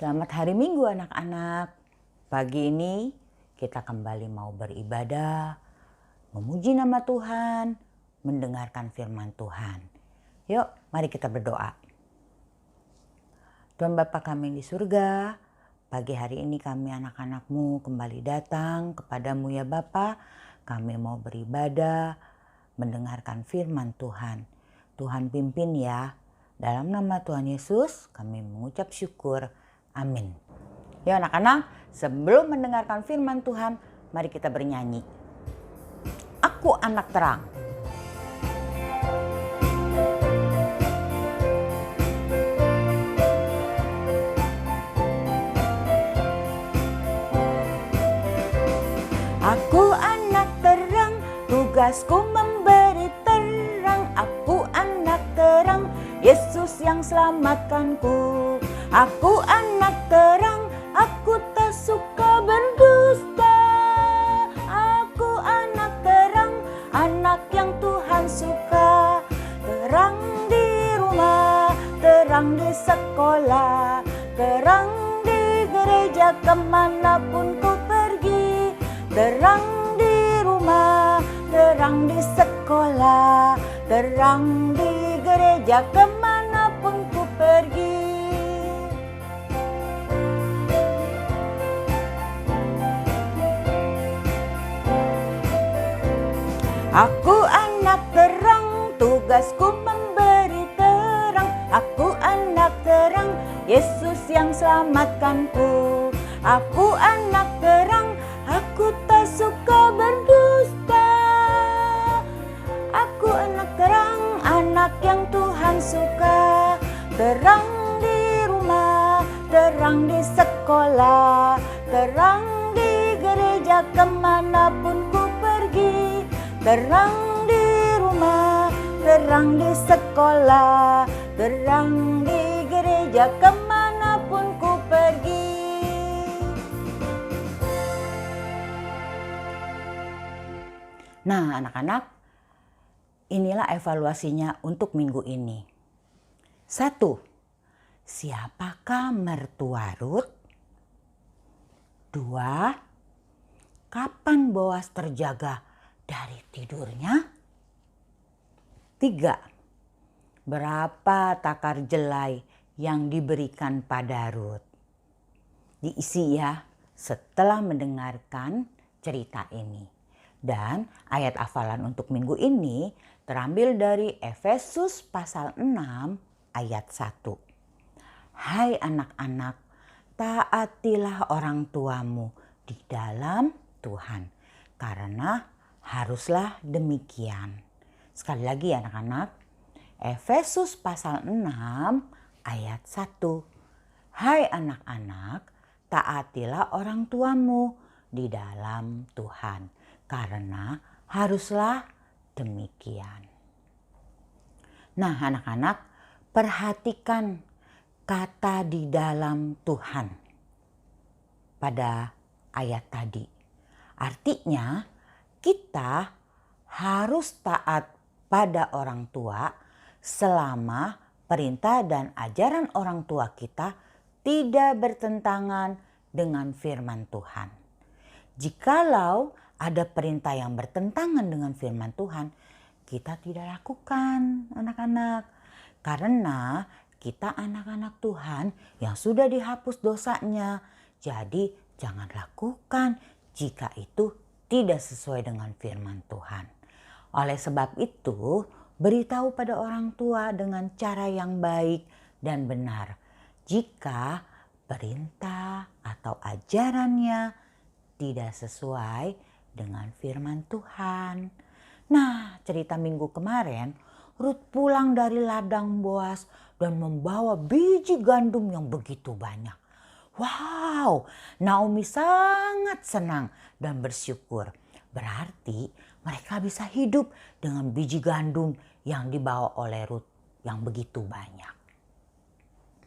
Selamat hari Minggu anak-anak. Pagi ini kita kembali mau beribadah, memuji nama Tuhan, mendengarkan firman Tuhan. Yuk, mari kita berdoa. Tuhan Bapa kami yang di surga, pagi hari ini kami anak-anak-Mu kembali datang kepadamu ya Bapa. Kami mau beribadah, mendengarkan firman Tuhan. Tuhan pimpin ya. Dalam nama Tuhan Yesus kami mengucap syukur. Amin. Ya anak-anak, sebelum mendengarkan firman Tuhan, mari kita bernyanyi. Aku anak terang. Aku anak terang, tugasku memberi terang. Aku anak terang, Yesus yang selamatkanku. Aku anak terang, aku tak suka berdusta. Aku anak terang, anak yang Tuhan suka. Terang di rumah, terang di sekolah, terang di gereja kemanapun ku pergi. Terang di rumah, terang di sekolah, terang di gereja kemanapun ku pergi. Aku anak terang, tugasku memberi terang. Aku anak terang, Yesus yang selamatkanku. Aku anak terang, aku tak suka berdusta. Aku anak terang, anak yang Tuhan suka. Terang di rumah, terang di sekolah, terang di gereja kemanapun ku pergi. Terang di rumah, terang di sekolah, terang di gereja kemanapun ku pergi. Nah anak-anak, inilah evaluasinya untuk minggu ini. 1. Siapakah mertua Rut? 2. Kapan Boas terjaga dari tidurnya? 3. Berapa takar jelai yang diberikan pada Rut? Diisi ya setelah mendengarkan cerita ini. Dan ayat hafalan untuk minggu ini terambil dari Efesus pasal 6 ayat 1. Hai anak-anak, taatilah orang tuamu di dalam Tuhan, karena haruslah demikian. Sekali lagi ya anak-anak, Efesus pasal 6 ayat 1. Hai anak-anak, taatilah orang tuamu di dalam Tuhan, karena haruslah demikian. Nah anak-anak, perhatikan kata di dalam Tuhan pada ayat tadi. Artinya kita harus taat pada orang tua selama perintah dan ajaran orang tua kita tidak bertentangan dengan firman Tuhan. Jikalau ada perintah yang bertentangan dengan firman Tuhan, kita tidak lakukan anak-anak. Karena kita anak-anak Tuhan yang sudah dihapus dosanya. Jadi jangan lakukan jika itu tidak sesuai dengan firman Tuhan. Oleh sebab itu, beritahu pada orang tua dengan cara yang baik dan benar. Jika perintah atau ajarannya tidak sesuai dengan firman Tuhan. Nah, cerita minggu kemarin, Rut pulang dari ladang Boas dan membawa biji gandum yang begitu banyak. Wow, Naomi sangat senang dan bersyukur. Berarti mereka bisa hidup dengan biji gandum yang dibawa oleh Rut yang begitu banyak.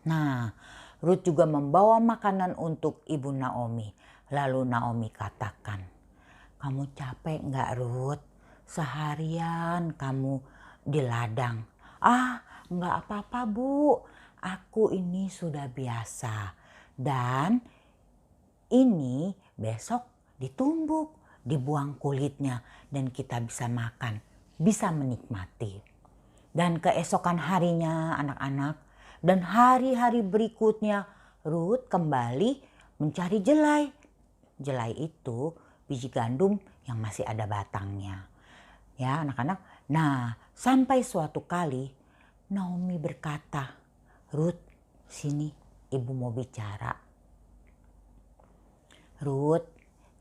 Nah, Rut juga membawa makanan untuk ibu Naomi. Lalu Naomi katakan, kamu capek nggak Rut? Seharian kamu di ladang. Nggak apa-apa Bu, aku ini sudah biasa. Dan ini besok ditumbuk, dibuang kulitnya dan kita bisa makan, bisa menikmati. Dan keesokan harinya anak-anak dan hari-hari berikutnya Ruth kembali mencari jelai. Jelai itu biji gandum yang masih ada batangnya. Ya anak-anak. Nah sampai suatu kali Naomi berkata, Ruth sini ibu mau bicara. Ruth,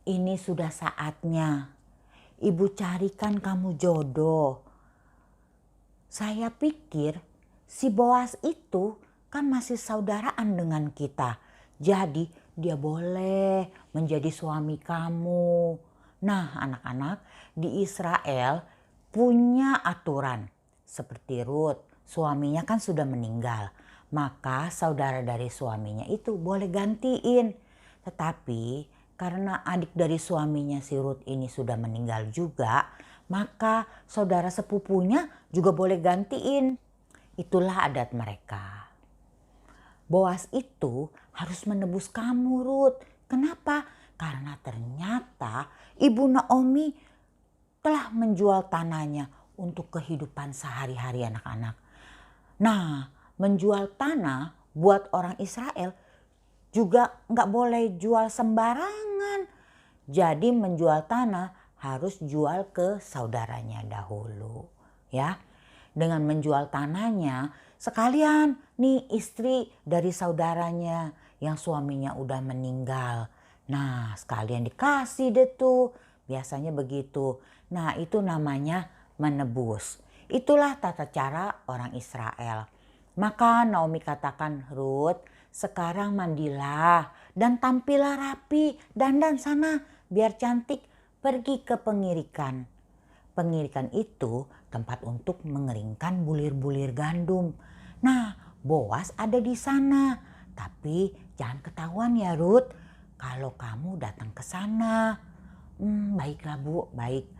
ini sudah saatnya. Ibu carikan kamu jodoh. Saya pikir si Boas itu kan masih saudaraan dengan kita. Jadi dia boleh menjadi suami kamu. Nah anak-anak, di Israel punya aturan. Seperti Ruth, suaminya kan sudah meninggal. Maka saudara dari suaminya itu boleh gantiin. Tetapi karena adik dari suaminya si Ruth ini sudah meninggal juga, maka saudara sepupunya juga boleh gantiin. Itulah adat mereka. Boas itu harus menebus kamu Ruth. Kenapa? Karena ternyata Ibu Naomi telah menjual tanahnya untuk kehidupan sehari-hari anak-anak. Nah, menjual tanah buat orang Israel juga nggak boleh jual sembarangan. Jadi menjual tanah harus jual ke saudaranya dahulu. Ya, dengan menjual tanahnya sekalian nih istri dari saudaranya yang suaminya udah meninggal. Nah sekalian dikasih deh tuh. Biasanya begitu. Nah itu namanya menebus. Itulah tata cara orang Israel. Maka Naomi katakan, Ruth, sekarang mandilah dan tampillah rapi, dandan sana biar cantik, pergi ke pengirikan. Pengirikan itu tempat untuk mengeringkan bulir-bulir gandum. Nah, Boas ada di sana. Tapi jangan ketahuan ya Ruth kalau kamu datang ke sana. Baiklah Bu, baik.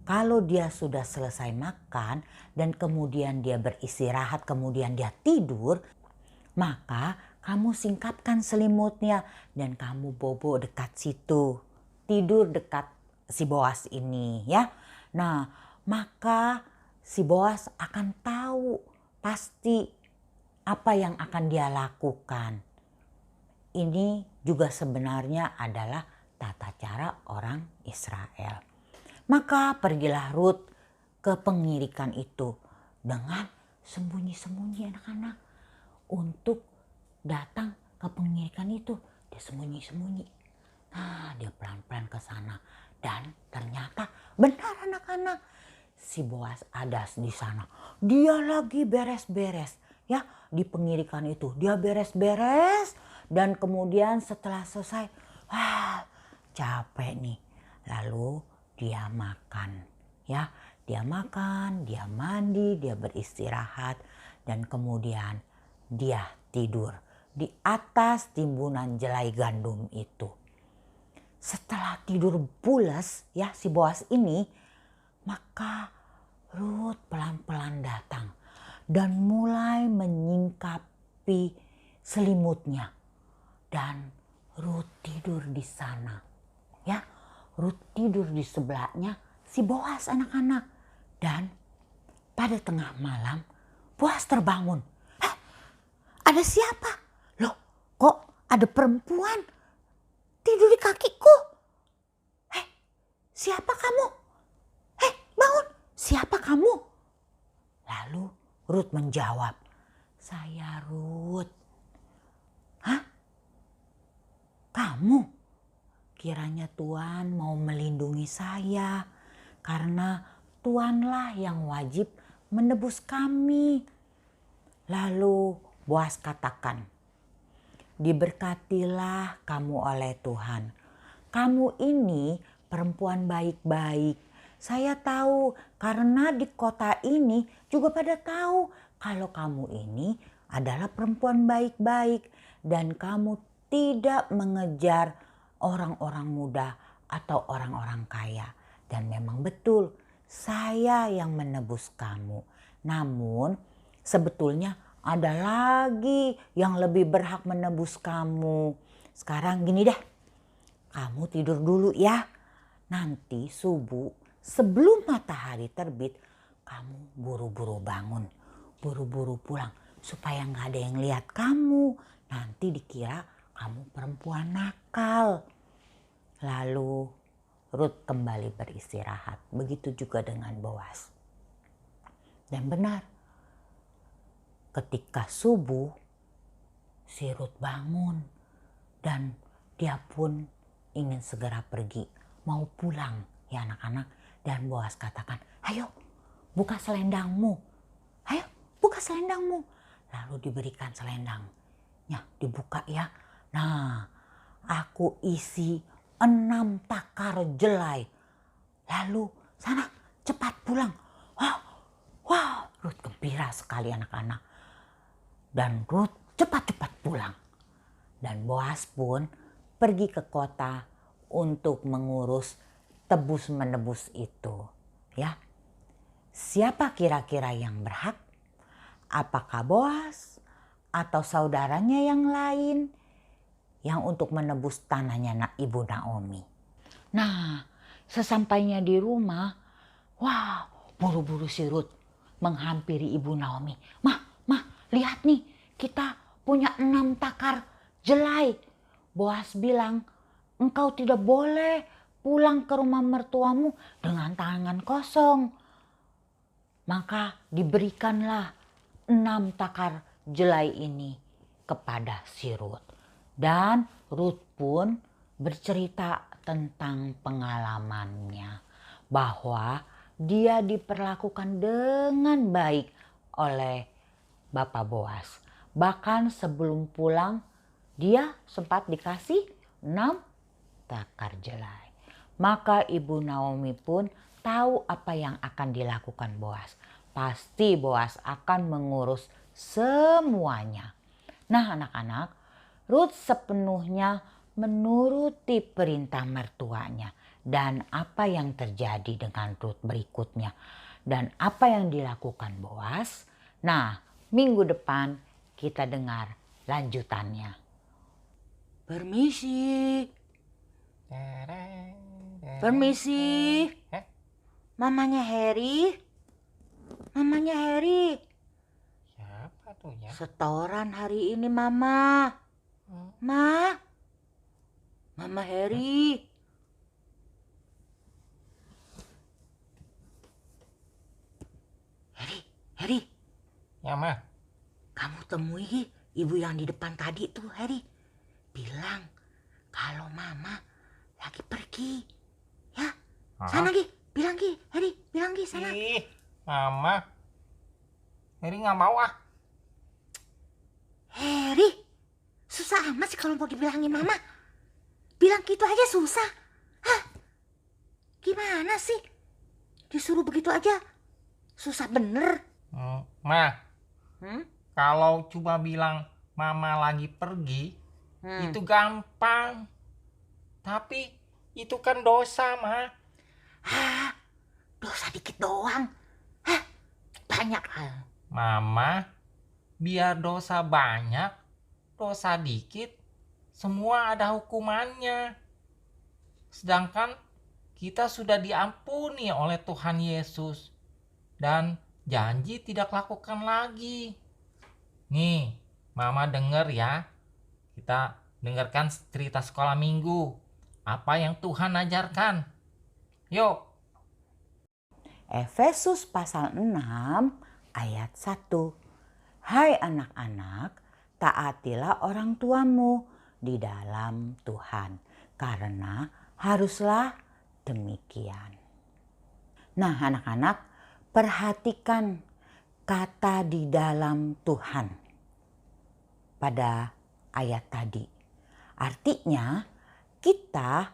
Kalau dia sudah selesai makan dan kemudian dia beristirahat, kemudian dia tidur, maka kamu singkapkan selimutnya dan kamu bobo dekat situ. Tidur dekat si Boas ini ya. Nah, maka si Boas akan tahu pasti apa yang akan dia lakukan. Ini juga sebenarnya adalah tata cara orang Israel. Maka pergilah Ruth ke pengirikan itu dengan sembunyi-sembunyi anak-anak untuk datang ke pengirikan itu. Dia sembunyi-sembunyi. Nah, dia pelan-pelan ke sana dan ternyata benar anak-anak, si Boas ada di sana. Dia lagi beres-beres ya di pengirikan itu. Dia beres-beres dan kemudian setelah selesai, capek nih. Lalu dia makan ya. Dia makan, dia mandi, dia beristirahat dan kemudian dia tidur di atas timbunan jelai gandum itu. Setelah tidur pulas ya si Boas ini, maka Ruth pelan-pelan datang dan mulai menyingkapi selimutnya. Dan Ruth tidur di sana. Ya, Ruth tidur di sebelahnya si Boas anak-anak. Dan pada tengah malam Boas terbangun. Ada siapa? Loh, kok ada perempuan tidur di kakiku? Siapa kamu? Bangun, siapa kamu? Lalu Ruth menjawab, saya Ruth. Hah? Kamu? Kiranya Tuhan mau melindungi saya karena Tuhanlah yang wajib menebus kami. Lalu Boas katakan, diberkatilah kamu oleh Tuhan. Kamu ini perempuan baik-baik. Saya tahu karena di kota ini juga pada tahu kalau kamu ini adalah perempuan baik-baik dan kamu tidak mengejar orang-orang muda atau orang-orang kaya. Dan memang betul saya yang menebus kamu. Namun sebetulnya ada lagi yang lebih berhak menebus kamu. Sekarang gini deh, kamu tidur dulu ya. Nanti subuh sebelum matahari terbit, kamu buru-buru bangun, buru-buru pulang supaya nggak ada yang lihat kamu. Nanti dikira kamu perempuan nakal. Lalu Ruth kembali beristirahat. Begitu juga dengan Boas. Dan benar, ketika subuh, si Ruth bangun dan dia pun ingin segera pergi, mau pulang ya anak-anak. Dan Boas katakan, ayo buka selendangmu, ayo buka selendangmu. Lalu diberikan selendangnya, dibuka ya. Nah, aku isi 6 takar jelai. Lalu sana cepat pulang. Wah, Ruth gembira sekali anak-anak. Dan Ruth cepat-cepat pulang. Dan Boas pun pergi ke kota untuk mengurus tebus-menebus itu. Ya, siapa kira-kira yang berhak? Apakah Boas atau saudaranya yang lain yang untuk menebus tanahnya Ibu Naomi? Nah, sesampainya di rumah, wah, buru-buru si Ruth menghampiri Ibu Naomi. Mah, lihat nih, kita punya 6 takar jelai. Boas bilang, engkau tidak boleh pulang ke rumah mertuamu dengan tangan kosong. Maka diberikanlah 6 takar jelai ini kepada si Ruth. Dan Ruth pun bercerita tentang pengalamannya, bahwa dia diperlakukan dengan baik oleh Bapak Boas. Bahkan sebelum pulang dia sempat dikasih 6 takar jelai. Maka Ibu Naomi pun tahu apa yang akan dilakukan Boas. Pasti Boas akan mengurus semuanya. Nah anak-anak, Ruth sepenuhnya menuruti perintah mertuanya. Dan apa yang terjadi dengan Ruth berikutnya dan apa yang dilakukan Boas. Nah, minggu depan kita dengar lanjutannya. Permisi. Permisi. Mamanya Harry. Mamanya Harry. Siapa tuh ya? Setoran hari ini Mama. Ma. Mama Harry. Harry. Ya, Ma. Kamu temui ibu yang di depan tadi tuh, Harry. Bilang kalau Mama lagi pergi. Ya, sana Gi. Bilang Gi, Harry. Bilang Gi, sana. Ih, Mama. Harry nggak mau ah. Harry, susah amat sih kalau mau dibilangin Mama. Bilang gitu aja susah. Hah? Gimana sih? Disuruh begitu aja. Susah bener. Ma, kalau cuma bilang Mama lagi pergi, itu gampang. Tapi itu kan dosa, Ma. Hah? Dosa dikit doang. Hah? Banyak. Mama, biar dosa banyak, dosa dikit, semua ada hukumannya. Sedangkan kita sudah diampuni oleh Tuhan Yesus. Dan janji tidak lakukan lagi. Nih, Mama denger ya. Kita dengarkan cerita sekolah minggu. Apa yang Tuhan ajarkan. Yuk. Efesus pasal 6 ayat 1. Hai anak-anak, taatilah orang tuamu di dalam Tuhan, karena haruslah demikian. Nah anak-anak, perhatikan kata di dalam Tuhan pada ayat tadi. Artinya kita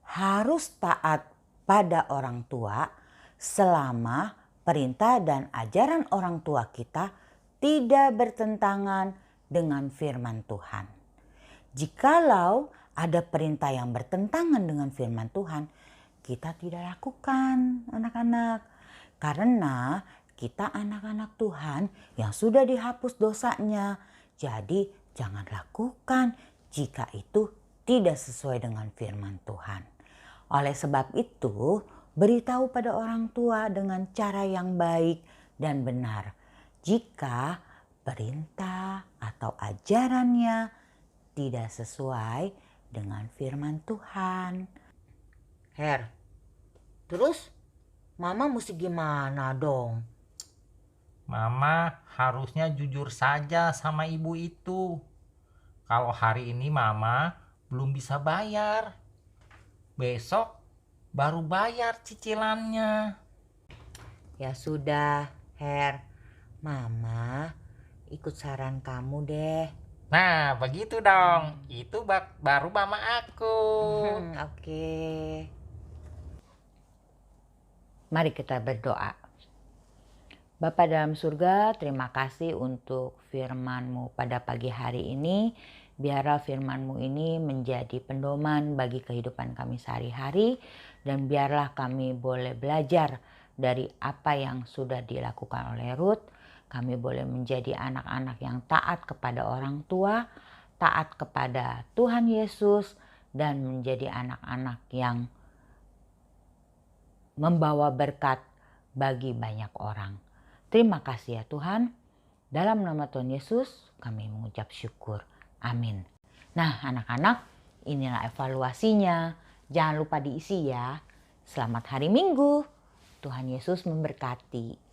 harus taat pada orang tua selama perintah dan ajaran orang tua kita tidak bertentangan dengan firman Tuhan. Jikalau ada perintah yang bertentangan dengan firman Tuhan, kita tidak lakukan anak-anak. Karena kita anak-anak Tuhan yang sudah dihapus dosanya. Jadi jangan lakukan jika itu tidak sesuai dengan firman Tuhan. Oleh sebab itu, beritahu pada orang tua dengan cara yang baik dan benar. Jika perintah atau ajarannya tidak sesuai dengan firman Tuhan. Her, terus Mama mesti gimana dong? Mama harusnya jujur saja sama ibu itu. Kalau hari ini Mama belum bisa bayar, besok baru bayar cicilannya. Ya sudah, Her. Mama ikut saran kamu deh. Nah, begitu dong. Itu baru mama aku. Oke. Mari kita berdoa. Bapa dalam surga, terima kasih untuk firman-Mu pada pagi hari ini. Biarlah firman-Mu ini menjadi pedoman bagi kehidupan kami sehari-hari. Dan biarlah kami boleh belajar dari apa yang sudah dilakukan oleh Ruth. Kami boleh menjadi anak-anak yang taat kepada orang tua, taat kepada Tuhan Yesus, dan menjadi anak-anak yang membawa berkat bagi banyak orang. Terima kasih ya Tuhan. Dalam nama Tuhan Yesus kami mengucap syukur. Amin. Nah anak-anak, inilah evaluasinya. Jangan lupa diisi ya. Selamat hari Minggu. Tuhan Yesus memberkati.